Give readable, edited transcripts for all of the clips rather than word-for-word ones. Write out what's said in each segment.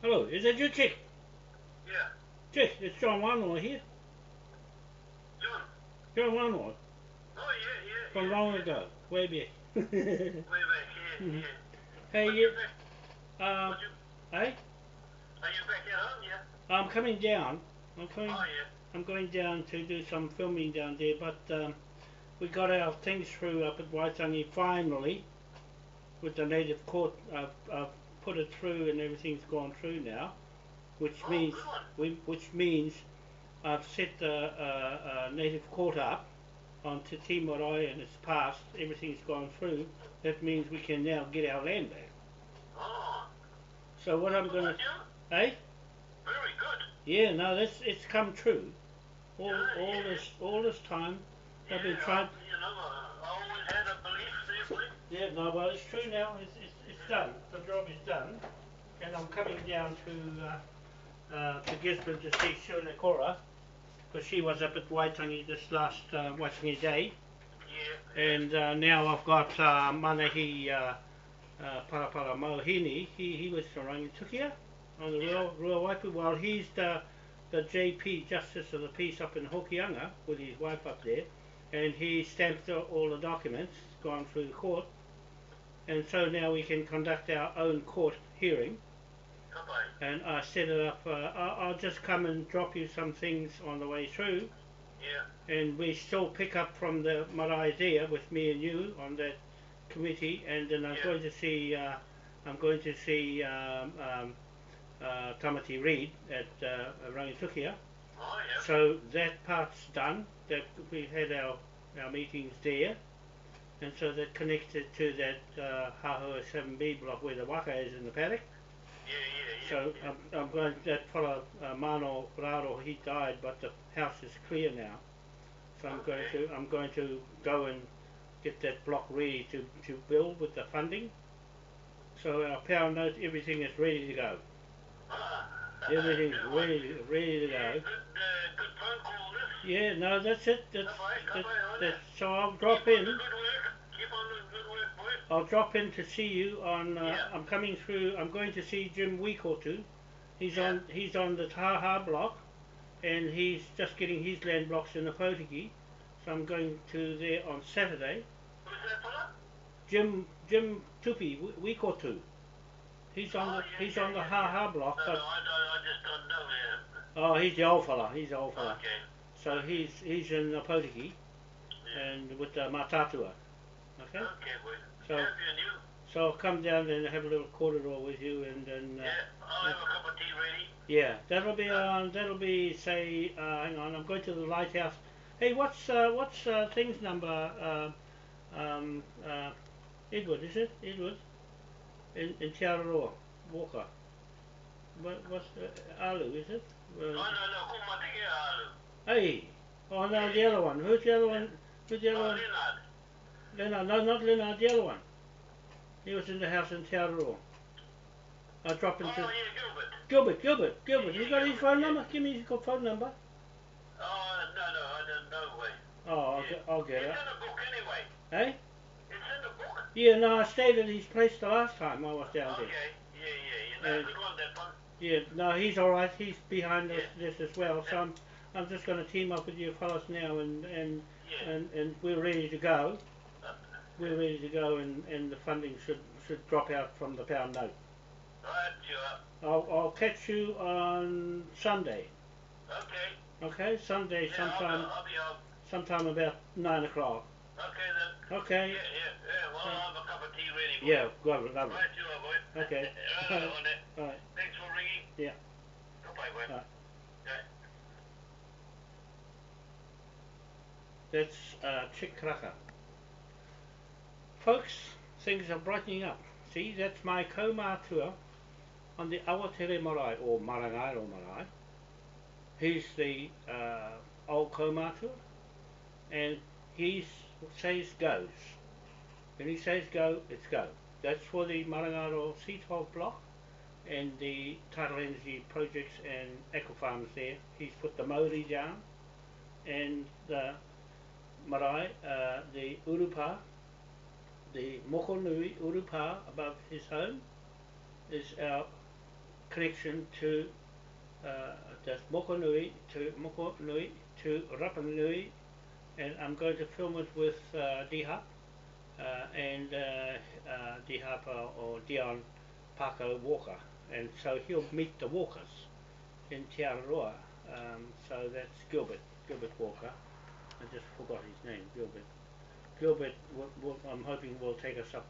Hello, is that you, Chick? Yeah. Chick, it's John Wanwa here. John. John Wanwa. Oh, yeah. From long ago, way back. Way back, yeah. Hey, But you, you back, um, but you, hey, are you back at home, yeah? I'm coming down. I'm coming. Oh, yeah. I'm going down to do some filming down there, but we got our things through up at Waitangi finally with the native court. I've put it through and everything's gone through now, which Oh, means good one. which means I've set the native court up on Te Tii Marae and it's passed. Everything's gone through. That means we can now get our land back. Oh. So what I'm Good gonna, one, John. eh? Very good. Yeah, no, it's come true. Yeah. All this time Yeah, I've been trying. I always had a belief, seriously. Yeah, no, well it's true now. It's done. The job is done, and I'm coming down to Gisborne to see Nikora because she was up at Waitangi this last Waitangi day, Yeah. and now I've got Manahi Parapara Mohini. He was from Rangitukia on the Rua Waipu. Well, he's the JP Justice of the Peace up in Hokianga with his wife up there, and he stamped all the documents, gone through the court, and so now we can conduct our own court hearing. And I set it up. I'll just come and drop you some things on the way through. Yeah. And we still pick up from the marae there with me and you on that committee. And then I'm going to see. I'm going to see Tamati Reid at Rangitukia. Oh, yeah. So that part's done. That we had our meetings there, and so that connected to that Hahua 7B block where the Waka is in the paddock. So I'm going. That fellow Mano Raro, he died, but the house is clear now. So I'm going to go and get that block ready to build with the funding. So our power note, everything is ready to go. Everything's ready to go. Good phone call, this. Yeah, no, that's it. That's so I'll drop Keep in. on the good work. Keep on the good work, boy. I'll drop in to see you on. I'm coming through. I'm going to see Jim Wikotu. He's on the Taha block, and he's just getting his land blocks in the Opotiki. So I'm going to there on Saturday. Who's that fella? Jim Tupi Wikotu. He's on the Ha block, No, but I just don't know him. oh, he's the old fella. He's the old fella. Okay. So he's in the Opotiki, and with the Mataatua. Okay. Okay, boy. So I'll come down and have a little corridor with you, and then. Yeah, I'll have a cup of tea ready. Yeah, that'll be say. Hang on, I'm going to the lighthouse. Hey, what's things number? Edward, is it Edward? In Te Araroa, Walker. What's Alu? Is it? No, Kumatike Alu. Hey, oh no, the other one. Who's the other one? Who's the other one? Leonard. Leonard, no, not Leonard, the other one. He was in the house in Te Araroa. I drop into. Oh, yeah, Gilbert. You got his phone number? Give me his phone number. Oh, no, I don't know, way. Oh, I'll get it. It's in the book anyway. Hey? It's in the book. Yeah, no, I stayed at his place the last time I was down there. Okay, yeah. Good one, that one. Yeah, no, he's alright. He's behind this as well. So I'm just going to team up with you fellas now, and we're ready to go. We're ready to go, and the funding should drop out from the pound note. Right, sure. I'll catch you on Sunday. Okay. Okay, Sunday sometime. I'll be home. Sometime about 9 o'clock. Okay then. Okay. Yeah. Well, I'll have a cup of tea ready. Yeah, lovely. Right, sure, boy. Okay. Alright. Thanks for ringing. Yeah. Goodbye, boy. Right. Okay. That's Chick Karaka. Folks, things are brightening up. See, that's my tour on the Awatere Marae, or Araroa Marae. He's the old tour, and he says goes. When he says go, it's go. That's for the Marangaro C12 block and the tidal energy projects and eco farms there. He's put the Maori down, and the Marae, the Urupa, the Mokonui Urupa above his home is our connection to just Mokonui to Rapa Nui, and I'm going to film it with Dihap and Dihap or Dion Parker Walker, and so he'll meet the walkers in Te Araroa. So that's Gilbert Walker. I just forgot his name, Gilbert. Gilbert, I'm hoping will take us up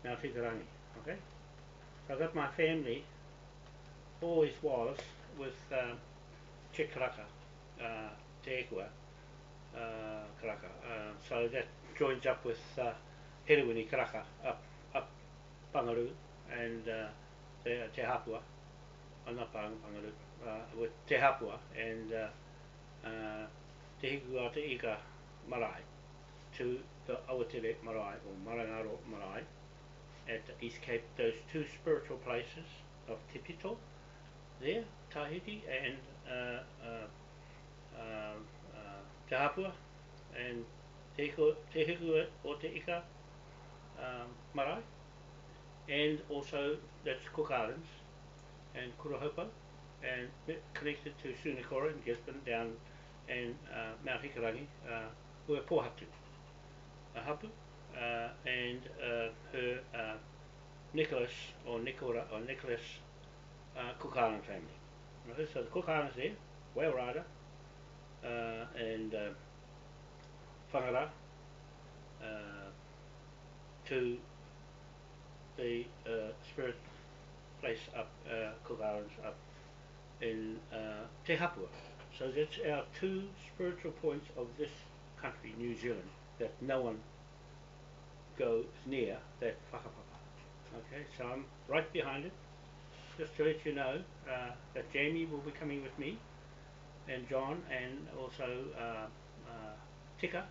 Mount Hikurangi. Okay. So I've got my family always was with Te Karaka, Te Hekua, Karaka. So that joins up with Herewini Karaka up Pangaru and Te Hapua, not Pangaru, with Te Hapua and Te Hikua Te Ika Marae to the Awatere Marae or Marangaro Marae at the East Cape, those two spiritual places of Te Pito there, Tahiti and Te Hapua and Te Hikua o Te Ika Marae, and also that's Cook Islands and Kurahopa, and connected to Nikora and Gisborne down and Mount Hikurangi, who are Pohatu Hapu, and her Nicholas or Nikora or Nicholas Cook Island family. Okay, so the Cook Islands there, Whale Rider and Whangara to the spirit place up Cook Islands up in Te Hapua. So that's our two spiritual points of this country, New Zealand, that no one goes near, that whakapapa. Okay, so I'm right behind it, just to let you know that Jamie will be coming with me, and John, and also Tika,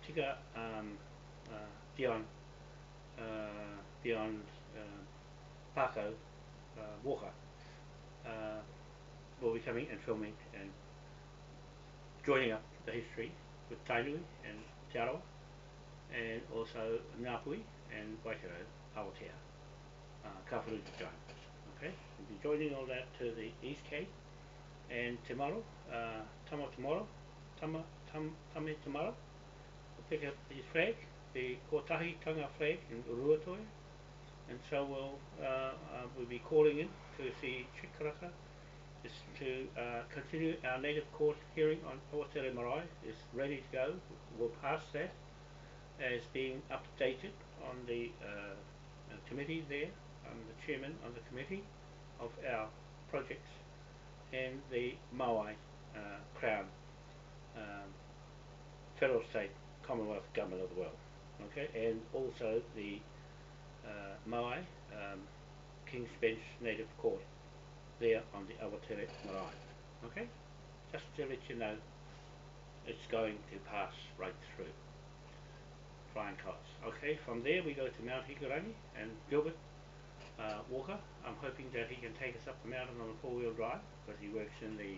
Tika, Dion Parko Walker will be coming and filming and joining up the history with Tainui and Te Arawa, and also Ngāpui and Waikato Awatere Kawharuta Giants. Okay, we'll be joining all that to the East Cape, and tomorrow, Tame tomorrow, we'll pick up his flag, the Kotahitanga flag in Uruatoe, and so we'll be calling in to see Karaka is to continue our native court hearing on Awatere Marae is ready to go. We'll pass that as being updated on the committee there. I'm the chairman of the committee of our projects and the Maui Crown Federal State Commonwealth Government of the World. Okay, and also the Maui King's Bench Native Court there on the Awatere Marae. Okay, just to let you know, it's going to pass right through. Flying colours. Okay, from there we go to Mount Hikurangi and Gilbert Walker. I'm hoping that he can take us up the mountain on a four-wheel drive because he works in the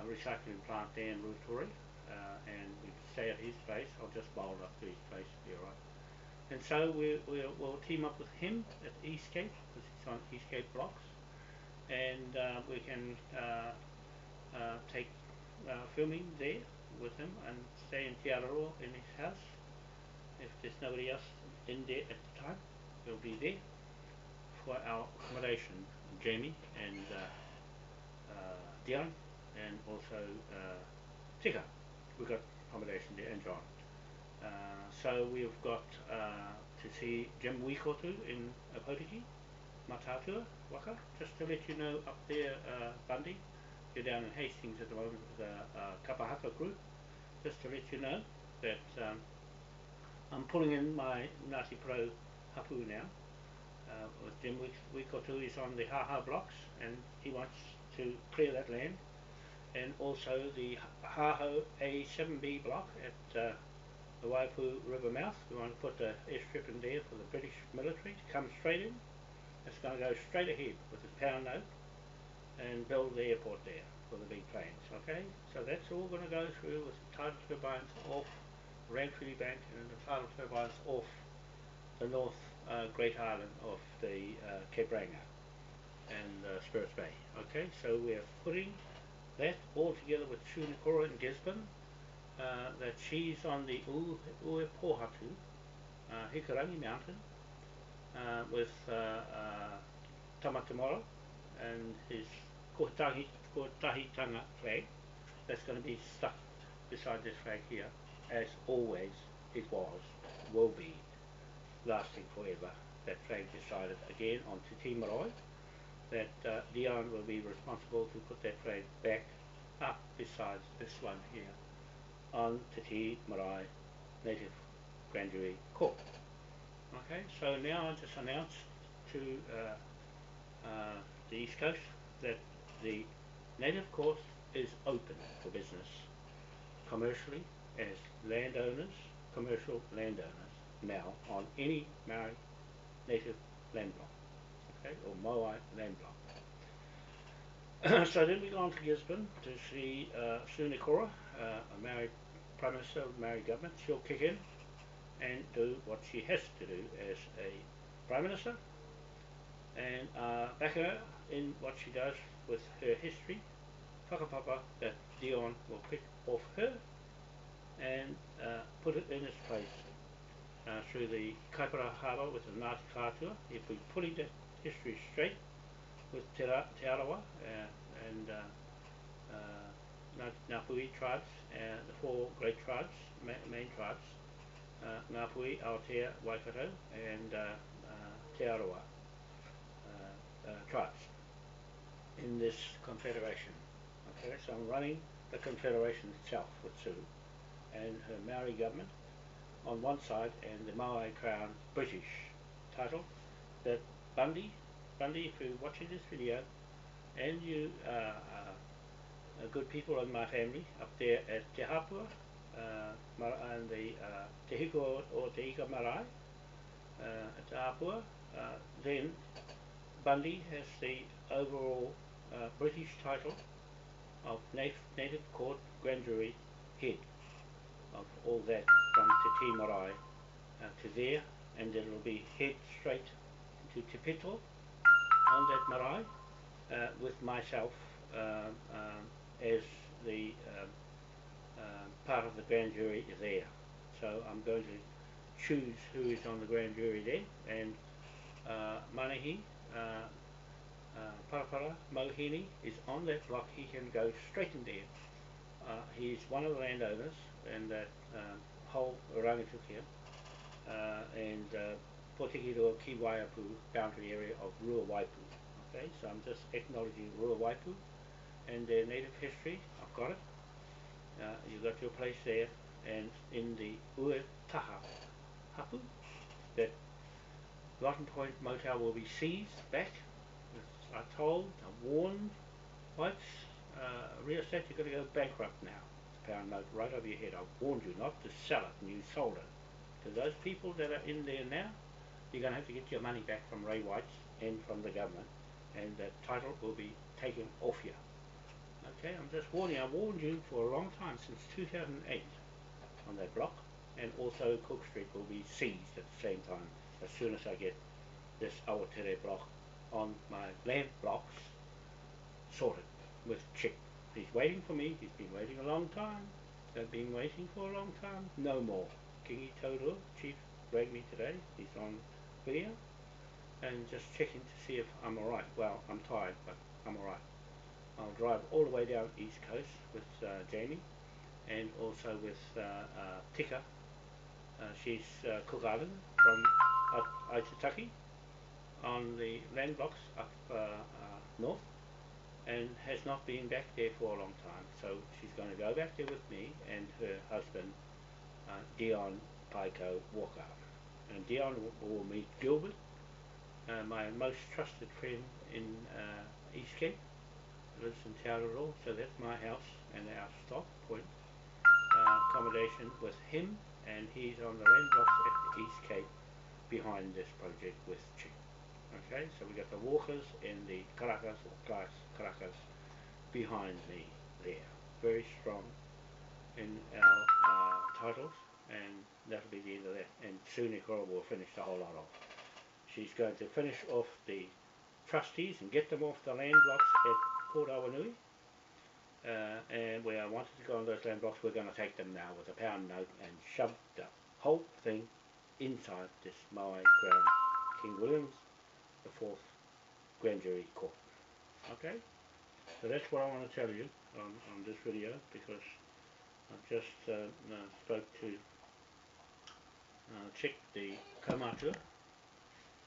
recycling plant there in Rutori, and we stay at his place. I'll just bowl up to his place, be alright. And so we'll team up with him at East Cape because he's on East Cape blocks, and we can take filming there with him and stay in Te Araroa in his house. If there's nobody else in there at the time, we'll be there for our accommodation. Jamie and Dion, and also Tika. We've got accommodation there, and John. So we've got to see Jim Wikotu in Opotiki, Mataatua, Waka, just to let you know up there, Bundy. You're down in Hastings at the moment with the Kapahaka group. Just to let you know that I'm pulling in my Ngāti Pro hapu now. With Jim Wikotu is on the Haha blocks, and he wants to clear that land. And also the Haho A7B block at the Waipu River mouth. We want to put the airstrip in there for the British military to come straight in. It's going to go straight ahead with the pound note and build the airport there for the big planes. Okay, so that's all going to go through with tidal turbines off Rangitukia Bank and the tidal turbines off the north Great Island of the Cape Ranga and Spirits Bay. Okay, so we are putting that all together with Nikora in Gisborne. That she's on the Uepohatu Hikurangi mountain with Tamatamoro and his Kotahitanga flag. That's going to be stuck beside this flag here, as always it was, will be, lasting forever. That flag decided again on Te Te Marae that Dion will be responsible to put that flag back up beside this one here on Te Te Marae Native Grand Jury Court. Okay, so now I just announced to the East Coast that the Native Court is open for business commercially as landowners, commercial landowners now on any Maori native land block, okay, or Moai land block. So then we go on to Gisborne to see Nikora, a Maori Prime Minister of the Maori government. She'll kick in and do what she has to do as a Prime Minister and back her in what she does with her history, whakapapa that Dion will pick off her and put it in its place through the Kaipara Harbour with the Ngāti Whātua. He'll be putting that history straight with Te Araroa and Ngāpui tribes, the four great tribes, main tribes, Ngāpui, Awatere, Wikotu and Te Araroa tribes in this confederation. Okay, so I'm running the confederation itself with Sue and her Maori government on one side and the Maori Crown British title that Bundy, if you're watching this video and you good people in my family up there at Te Hapua and the Te Hikua or Te Ika Marae at Te Hapua, then Bundy has the overall British title of Native Court Grand Jury head of all that from Te Te Marae to there, and then it'll be head straight to Te Pito on that marae with myself as the part of the grand jury there. So I'm going to choose who is on the grand jury there, and Manahi Parapara Mohini is on that block. He can go straight in there. He's one of the landowners in that whole Rangitukia and Opotiki to Kiwaiapu boundary area of Rua Waipu. Okay, so I'm just acknowledging Rua Waipu and their native history. I've got it. You've got your place there, and in the Uetaha Hapu, that Rotten Point Motel will be seized back. I warned whites, real estate, you're going to go bankrupt now. Pound note right over your head. I warned you not to sell it, and you sold it. To those people that are in there now, you're going to have to get your money back from Ray Whites and from the government, and that title will be taken off you. Okay, I'm just warning you. I warned you for a long time, since 2008, on that block, and also Cook Street will be seized at the same time as soon as I get this Awatere block on my land blocks sorted with Chick. He's waiting for me. He's been waiting a long time. They've been waiting for a long time. No more. Kingi Taurua, Chief, rang me today. He's on video and just checking to see if I'm alright. Well, I'm tired, but I'm alright. I'll drive all the way down East Coast with Jamie and also with Tika. She's Cook Island from Aitutaki on the land blocks up north, and has not been back there for a long time. So she's going to go back there with me and her husband, Dion Paiko Waka. And Dion will meet Gilbert, my most trusted friend in East Cape, lives in Te Araroa, so that's my house and our stop point accommodation with him, and he's on the land blocks at the East Cape behind this project with Chick. Okay, so we got the Walkers and the Karakas or Karakas behind me there. Very strong in our titles, and that'll be the end of that. And soon Nikora will finish the whole lot off. she's going to finish off the trustees and get them off the land blocks at Port Awanui. And where I wanted to go on those land blocks, we're going to take them now with a pound note and shove the whole thing inside this Maui Crown King William's the 4th Grand Jury Court. Okay, so that's what I want to tell you on this video, because I've just spoke to Chick, the Kaumātua,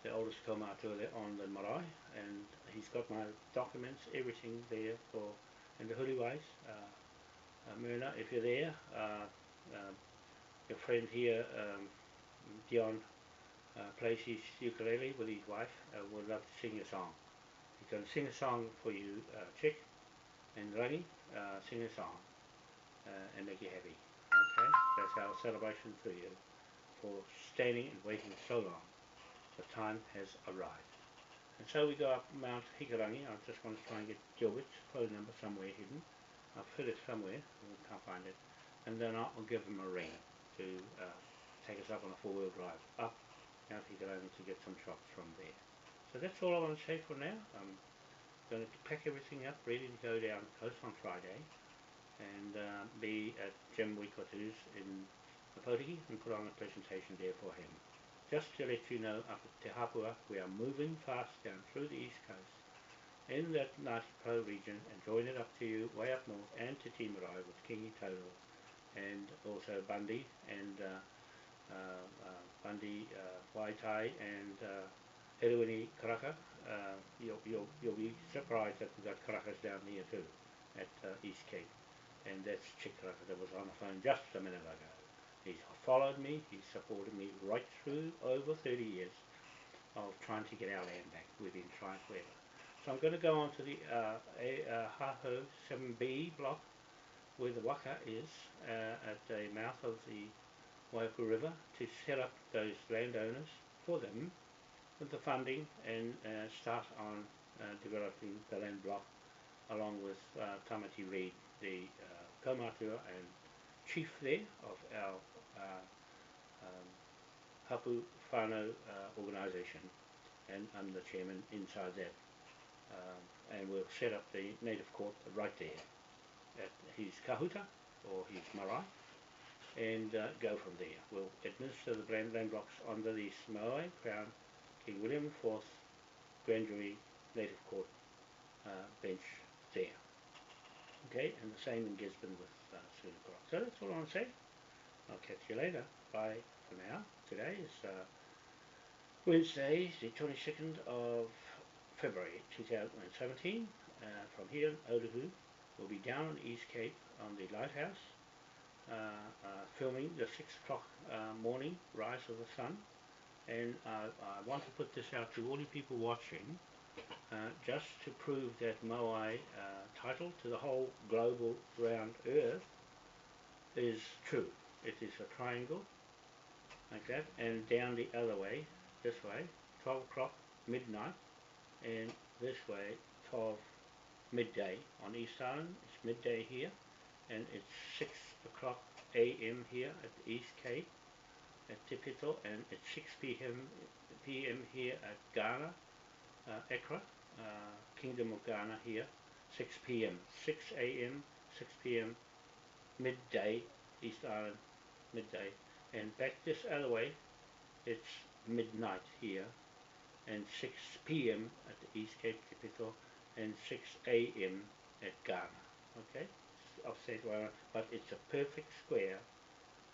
the oldest Kaumātua there on the marae, and he's got my documents, everything there for, and the huriwais. Myrna, if you're there, your friend here, Dion, plays his ukulele with his wife, would love to sing a song. He's going to sing a song for you, Chick, and Rangi, sing a song and make you happy. Okay, that's our celebration for you for standing and waiting so long. The time has arrived. And so we go up Mount Hikurangi. I just want to try and get Gilbert's phone number somewhere hidden. I've hid it somewhere, we can't find it. And then I'll give him a ring to take us up on a 4-wheel drive up Mount Hikurangi to get some shots from there. So that's all I want to say for now. I'm going to pack everything up, ready to go down coast on Friday and be at Jim Wikotu's in Opotiki and put on a presentation there for him. Just to let you know, up at Te Hapua, we are moving fast down through the east coast in that Ngāti Pro region and join it up to you way up north and to Te Marae with Kingi Total and also Bundy and Waitai and Eru Karaka. You'll be surprised that we've got Karakas down here too at East Cape, and that's Chick Karaka that was on the phone just a minute ago. He's followed me, he's supported me right through over 30 years of trying to get our land back. We've been trying forever. So I'm going to go on to the Haho 7B block where the Waka is at the mouth of the Waiaku River to set up those landowners for them with the funding and start on developing the land block along with Tamati Reid, the Kaumātua and chief there of our Hapu Whānau organisation, and I'm the chairman inside that, and we'll set up the native court right there at his kahuta or his marae and go from there. We'll administer the land blocks under the Maui Crown King William IV Grand Jury Native Court bench there. Okay, and the same in Gisborne with Nikora. So that's all I want to say. I'll catch you later. Bye for now. Today is Wednesday, the 22nd of February 2017. From here, Otahu will be down on East Cape on the lighthouse, filming the 6 o'clock morning rise of the sun. And I want to put this out to all you people watching, just to prove that Maui title to the whole global round earth is true. It is a triangle like that, and down the other way, this way, 12 o'clock midnight, and this way 12 midday. On East Island it's midday here, and it's 6 o'clock AM here at the East Cape at Te Pito, and it's 6 PM here at Ghana, Accra, Kingdom of Ghana here, 6 PM, 6 AM, 6 PM, midday, East Island, midday, and back this other way, it's midnight here, and 6 PM at the East Cape Te Pito, and 6 AM at Ghana, okay, it's offset one, but it's a perfect square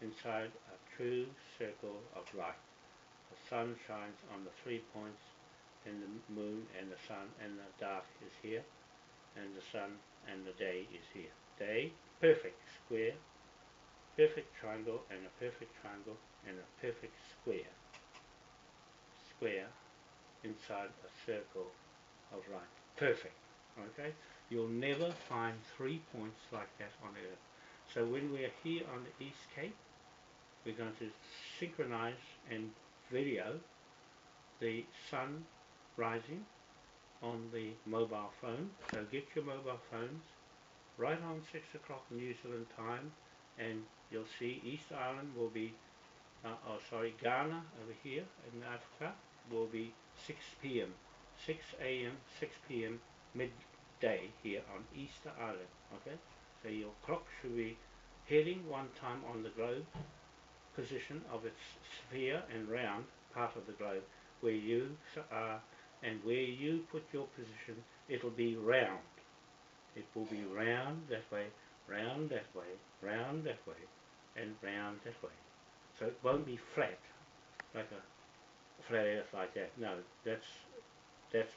inside a true circle of light. The sun shines on the 3 points, and the moon and the sun and the dark is here, and the sun and the day is here. Day, perfect square, perfect triangle, and a perfect triangle, and a perfect square. Square inside a circle of light. Perfect. Okay? You'll never find 3 points like that on Earth. So when we're here on the East Cape, we're going to synchronize and video the sun rising on the mobile phone. So get your mobile phones right on 6 o'clock New Zealand time, and you'll see East Island will be, Ghana over here in Africa, will be 6 p.m. 6 a.m. 6 p.m. midday here on Easter Island. Okay, so your clock should be heading one time on the globe position of its sphere and round part of the globe where you are, and where you put your position it'll be round. It will be round that way, round that way, round that way, and round that way. So it won't be flat like a flat earth like that. No, that's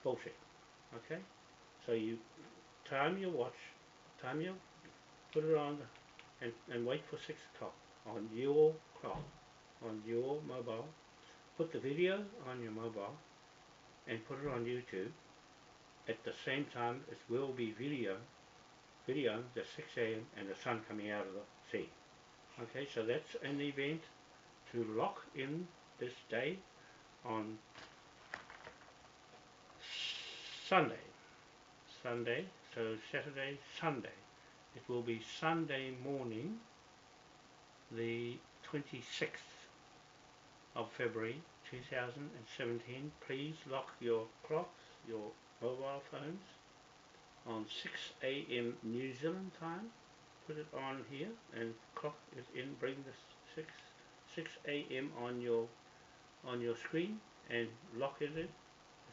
bullshit. Okay, so you time your watch, put it on, and wait for 6 o'clock on your clock, on your mobile. Put the video on your mobile and put it on YouTube. At the same time, it will be video the 6 a.m. and the sun coming out of the sea. Okay, so that's an event to lock in this day on Sunday. So Saturday, Sunday. It will be Sunday morning, the 26th of February 2017. Please lock your clocks, your mobile phones, on 6 a.m. New Zealand time. Put it on here and clock it in. Bring the 6 a.m. on your screen and lock it in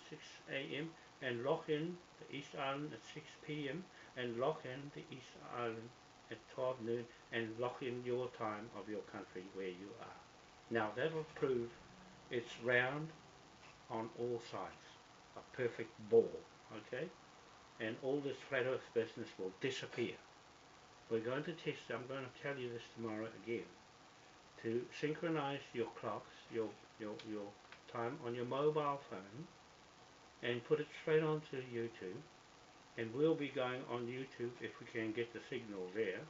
6 a.m. and lock in the East Island at 6 p.m. and lock in the East Island at 12 noon and lock in your time of your country where you are. Now that'll prove it's round on all sides, a perfect ball, okay? And all this flat earth business will disappear. We're going to test, I'm going to tell you this tomorrow again, to synchronize your clocks, your time on your mobile phone, and put it straight onto YouTube. And we'll be going on YouTube if we can get the signal there,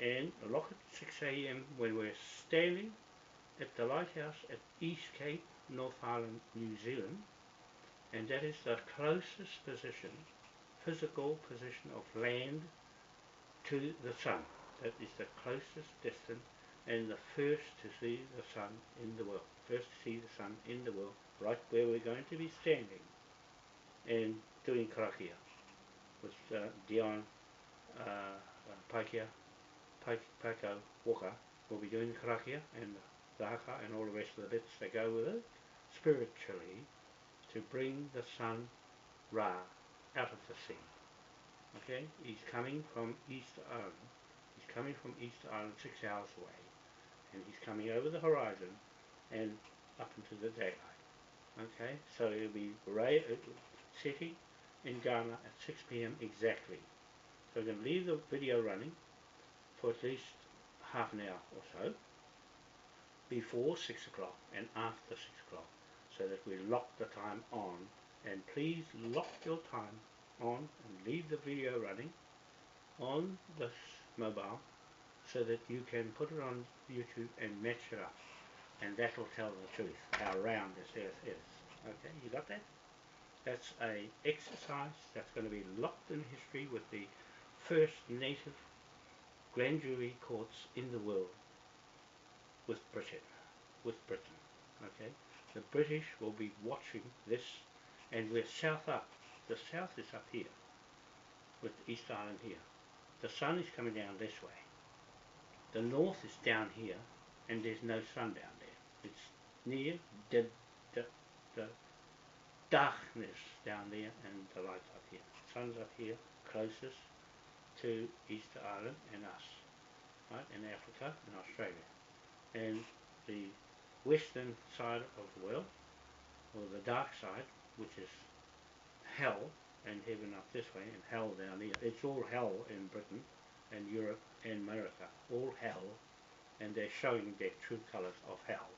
and lock at 6 a.m. when we're standing at the lighthouse at East Cape, North Island, New Zealand, and that is the closest position, physical position of land to the sun. That is the closest distance and the first to see the sun in the world. First to see the sun in the world, right where we're going to be standing and doing karakia with Dion, PAIKEA Waka will be doing the karakia and the haka and all the rest of the bits that go with it spiritually to bring the sun Ra out of the sea. Okay, he's coming from East Island. He's coming from East Island 6 hours away, and he's coming over the horizon and up into the daylight. Okay, so he'll be setting in Ghana at 6 p.m. exactly. So we're going to leave the video running for at least half an hour or so before 6 o'clock and after 6 o'clock, so that we lock the time on. And please lock your time on and leave the video running on this mobile so that you can put it on YouTube and match it up, and that will tell the truth how round this earth is. Okay, you got that? That's a exercise that's going to be locked in history with the first native grand jury courts in the world with Britain. Okay, the British will be watching this, and we're south up. The south is up here with East Island here. The sun is coming down this way. The north is down here, and there's no sun down there. It's near the darkness down there and the light up here. Sun's up here, closest to Easter Island and us, right, in Africa and Australia. And the western side of the world, or the dark side, which is hell, and heaven up this way, and hell down here. It's all hell in Britain and Europe and America, all hell, and they're showing their true colours of hell,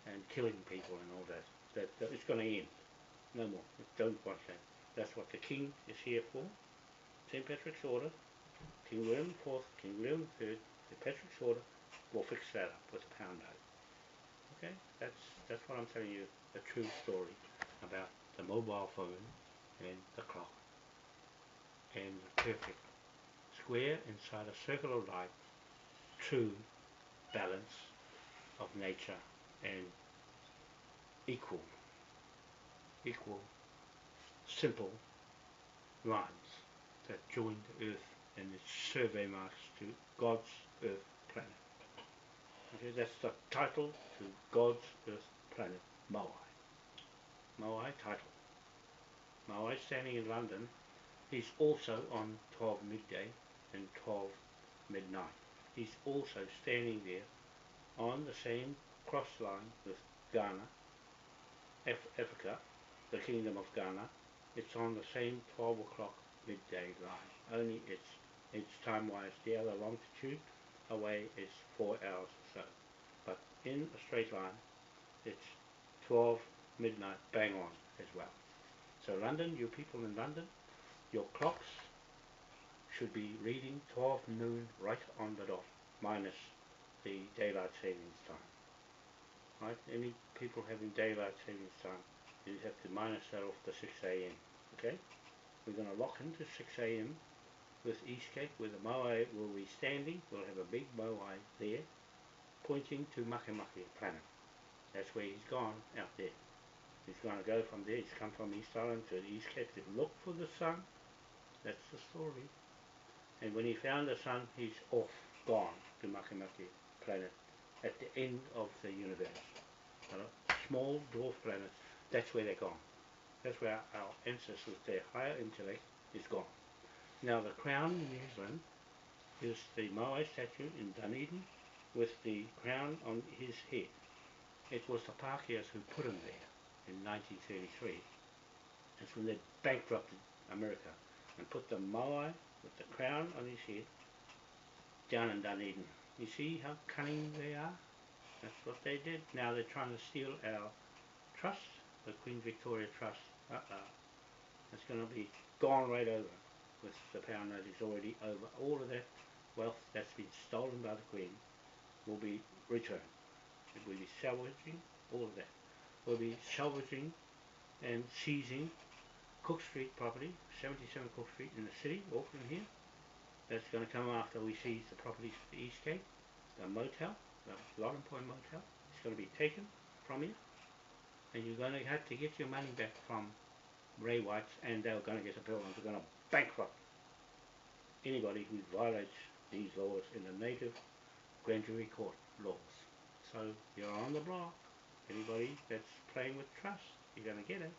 and killing people and all that. That it's going to end. No more. Don't watch that. That's what the King is here for. St. Patrick's Order, King William IV, King William III, St. Patrick's Order will fix that up with a pound note. Okay? That's what I'm telling you, the true story about the mobile phone and the clock and the perfect square inside a circle of light, true balance of nature and equal, simple lines that join the Earth and its survey marks to God's Earth planet. Okay, that's the title to God's Earth planet, Moai. Moai title. Moai standing in London. He's also on 12 midday and 12 midnight. He's also standing there on the same cross line with Ghana, Africa, the Kingdom of Ghana. It's on the same 12 o'clock midday line, only it's time-wise the other longitude away is 4 hours or so. But in a straight line, it's 12 midnight bang on as well. So London, you people in London, your clocks should be reading 12 noon right on the dot, minus the daylight savings time. Right? Any people having daylight savings time, you have to minus that off the 6 a.m. Okay? We're going to lock into 6 a.m. with East Cape, where the Moai will be standing. We'll have a big Moai there, pointing to Makemake planet. That's where he's gone, out there. He's going to go from there. He's come from East Island to the East Cape to look for the sun. That's the story. And when he found the sun, he's off, gone to Makemake planet at the end of the universe. Small dwarf planets, that's where they're gone. That's where our ancestors, their higher intellect, is gone. Now the crown in New Zealand is the Moai statue in Dunedin with the crown on his head. It was the Pākeas who put him there in 1933. That's when they bankrupted America and put the Moai with the crown on his head down in Dunedin. You see how cunning they are? That's what they did. Now they're trying to steal our trust, the Queen Victoria Trust. It's going to be gone right over with the pound note. It's already over. All of that wealth that's been stolen by the Queen will be returned. It will be salvaging, all of that. We'll be salvaging and seizing Cook Street property, 77 Cook Street in the city, Auckland here. That's going to come after we seize the properties of the East Cape, the motel, the Loddon Point Motel. It's going to be taken from you, and you're going to have to get your money back from Ray Whites, and they're going to get a bill, and they're going to bankrupt anybody who violates these laws in the native grand jury court laws. So you're on the block. Anybody that's playing with trust, you're going to get it.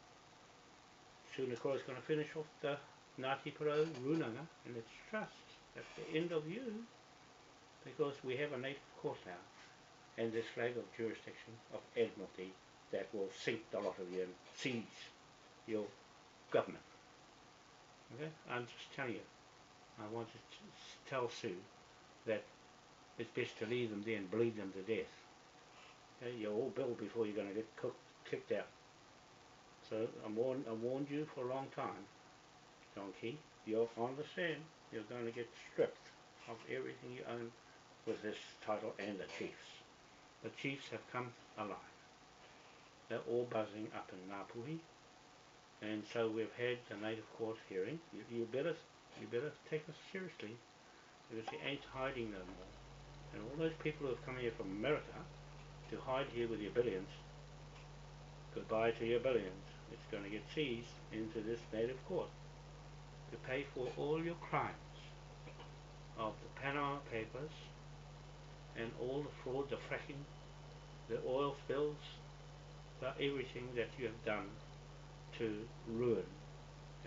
Soon Nikora's going to finish off the Ngāti Porou Runanga and its trust. That's the end of you, because we have a native court now, and this flag of jurisdiction of Admiralty that will sink the lot of you and seize your government. Okay, I'm just telling you. I want to tell Sue that it's best to leave them there and bleed them to death. Okay, you're all billed before you're going to get kicked out. So I warned you for a long time, donkey. You're on the stand. You're going to get stripped of everything you own with this title and the chiefs. The chiefs have come alive. They're all buzzing up in Ngāpuhi, and so we've had the native court hearing. You better take us seriously, because you ain't hiding no more. And all those people who have come here from America to hide here with your billions, goodbye to your billions. It's going to get seized into this native court to pay for all your crimes of the Panama Papers and all the fraud, the fracking, the oil spills, everything that you have done to ruin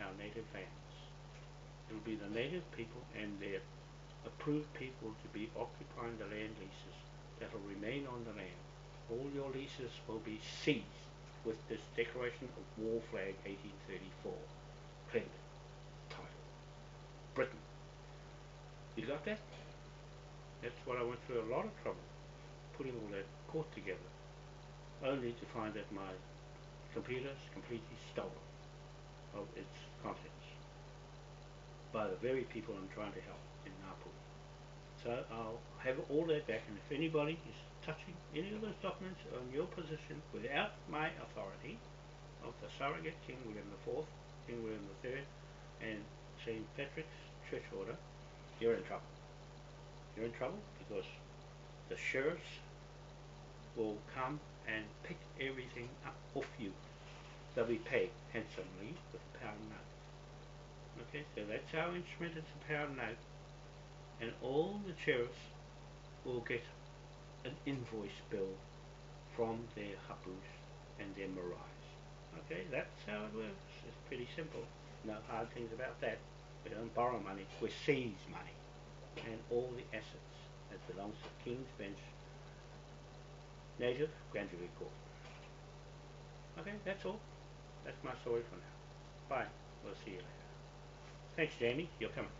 our native lands. It will be the native people and their approved people to be occupying the land leases that will remain on the land. All your leases will be seized with this Declaration of War Flag 1834 credit title. Britain. You got that? That's what I went through a lot of trouble putting all that court together, only to find that my computer's completely stolen of its contents by the very people I'm trying to help in Ngāpuhi. So I'll have all that back, and if anybody is touching any of those documents on your position without my authority of the surrogate King William IV, King William III, and St. Patrick's Church Order, you're in trouble. You're in trouble because the sheriffs will come and pick everything up off you. They'll be paid handsomely with pound notes. Okay, so that's our instrument, it's a pound note. And all the sheriffs will get an invoice bill from their hapus and their maraes. Okay, that's how it works. It's pretty simple. No hard things about that. We don't borrow money, we seize money. And all the assets that belongs to King's Bench Native Grand Jury Court. Okay, that's all. That's my story for now. Bye. We'll see you later. Thanks, Jamie. You're coming.